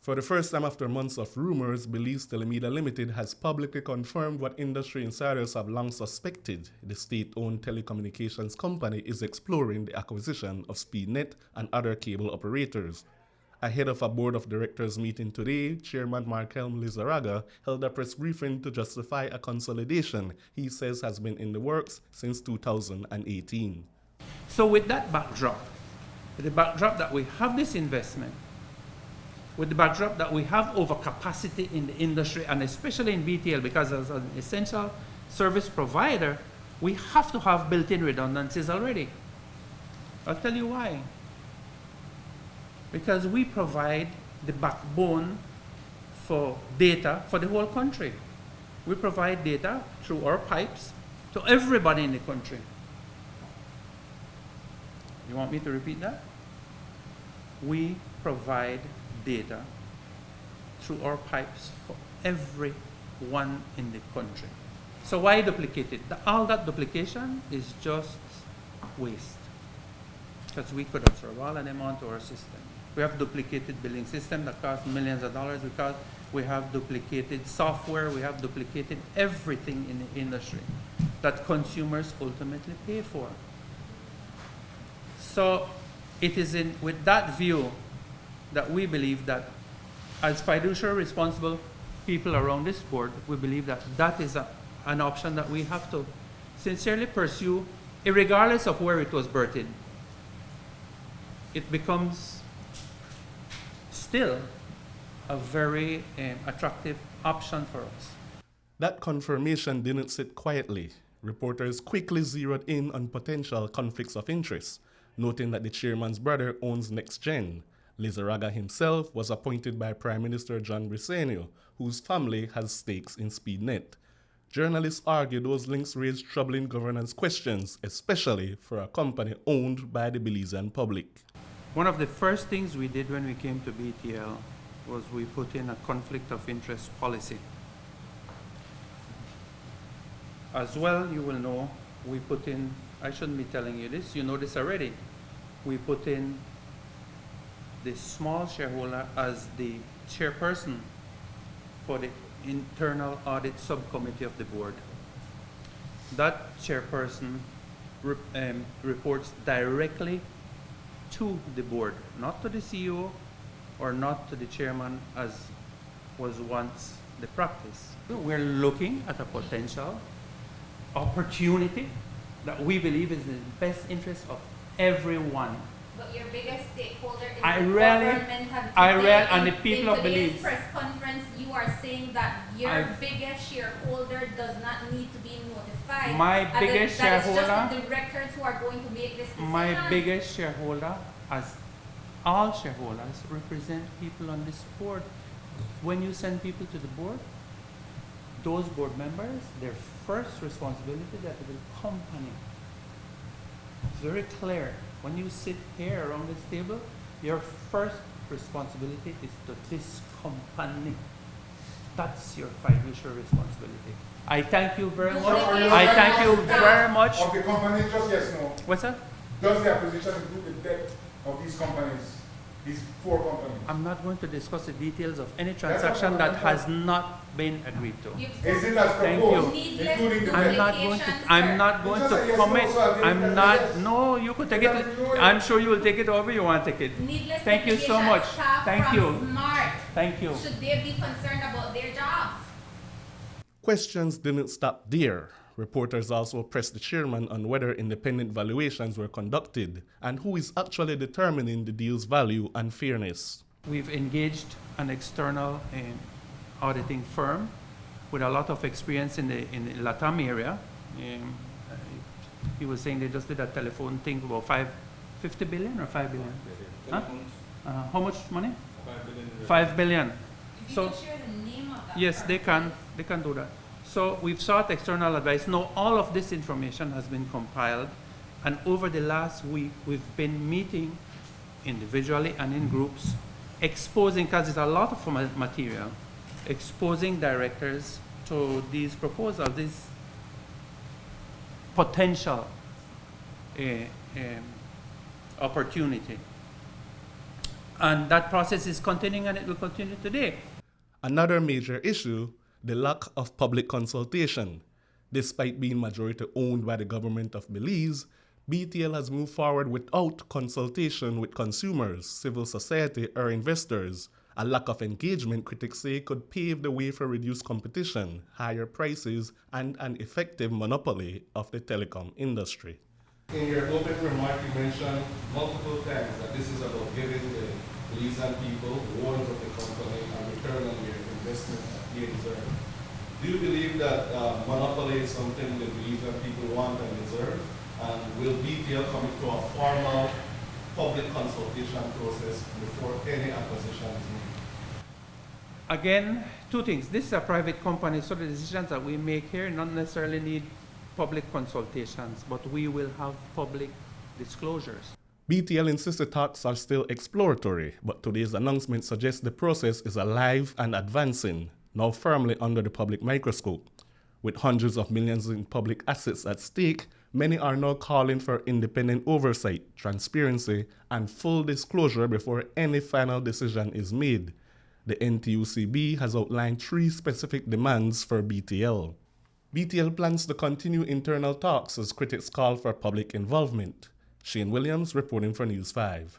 For the first time after months of rumors, Belize Telemedia Limited has publicly confirmed what industry insiders have long suspected. The state-owned telecommunications company is exploring the acquisition of Speednet and other cable operators. Ahead of a board of directors meeting today, Chairman Markhelm Lizarraga held a press briefing to justify a consolidation he says has been in the works since 2018. So with that backdrop, the backdrop that we have this investment, with the backdrop that we have overcapacity in the industry, and especially in BTL, because as an essential service provider, we have to have built-in redundancies already. I'll tell you why. Because we provide the backbone for data for the whole country. We provide data through our pipes to everybody in the country. You want me to repeat that? We provide data through our pipes for everyone in the country. So why duplicate it? All that duplication is just waste. Because we could absorb all of them onto our system. We have duplicated billing system that costs millions of dollars because we have duplicated software, we have duplicated everything in the industry that consumers ultimately pay for. So it is with that view that we believe that as fiduciary responsible people around this board, we believe that that is an option that we have to sincerely pursue, regardless of where it was birthed in. It becomes still a very attractive option for us. That confirmation didn't sit quietly. Reporters quickly zeroed in on potential conflicts of interest, noting that the chairman's brother owns NextGen. Lizarraga himself was appointed by Prime Minister John Briceño, whose family has stakes in Speednet. Journalists argue those links raise troubling governance questions, especially for a company owned by the Belizean public. One of the first things we did when we came to BTL was we put in a conflict of interest policy. As well, you will know, we put in, I shouldn't be telling you this, you know this already. We put in the small shareholder as the chairperson for the internal audit subcommittee of the board. That chairperson reports directly to the board, not to the CEO or not to the chairman as was once the practice. We're looking at a potential opportunity that we believe is in the best interest of everyone. But your biggest stakeholder is the government. And the people of Belize. In today's press conference, you are saying that your biggest shareholder does not need to be notified. My biggest shareholder. It's just the directors who are going to make this decision. My biggest shareholder, as all shareholders, represent people on this board. When you send people to the board, those board members, their first responsibility is to the company. It's very clear. When you sit here around this table, your first responsibility is to this company. That's your fiduciary responsibility. I thank you very much. I thank you very much. Of the company, just yes, no. What's that? Does the acquisition include the debt of these companies, these four companies? I'm not going to discuss the details of any transaction that has not been agreed to. Is it as proposed, including the debt? I'm not going to comment. No, you could take it. I'm sure you will take it over. You want to take it. Thank you so much. Thank you. Thank you. Should they be concerned about their jobs? Questions didn't stop there. Reporters also pressed the chairman on whether independent valuations were conducted and who is actually determining the deal's value and fairness. We've engaged an external auditing firm with a lot of experience in the LATAM area. He was saying they just did a telephone thing for about 50 billion or 5 billion? Huh? How much money? 5 billion. 5 billion. If so, you can share the name of that. Yes, they can do that. So we've sought external advice. Now all of this information has been compiled, and over the last week we've been meeting individually and in groups, exposing, because there's a lot of material, exposing directors to these proposals, this potential opportunity. And that process is continuing and it will continue today. Another major issue, the lack of public consultation. Despite being majority owned by the government of Belize, BTL has moved forward without consultation with consumers, civil society, or investors. A lack of engagement, critics say, could pave the way for reduced competition, higher prices, and an effective monopoly of the telecom industry. In your opening remark, you mentioned multiple times that this is about giving the Belizean people, the owners of the company, a return on their investment that they deserve. Do you believe that monopoly is something the Belizean people want and deserve? And will BTL come into a formal public consultation process before any acquisition is made? Again, two things. This is a private company, so the decisions that we make here not necessarily need public consultations, but we will have public disclosures. BTL insists the talks are still exploratory, but today's announcement suggests the process is alive and advancing, now firmly under the public microscope. With hundreds of millions in public assets at stake, many are now calling for independent oversight, transparency, and full disclosure before any final decision is made. The NTUCB has outlined 3 specific demands for BTL. BTL plans to continue internal talks as critics call for public involvement. Shane Williams reporting for News 5.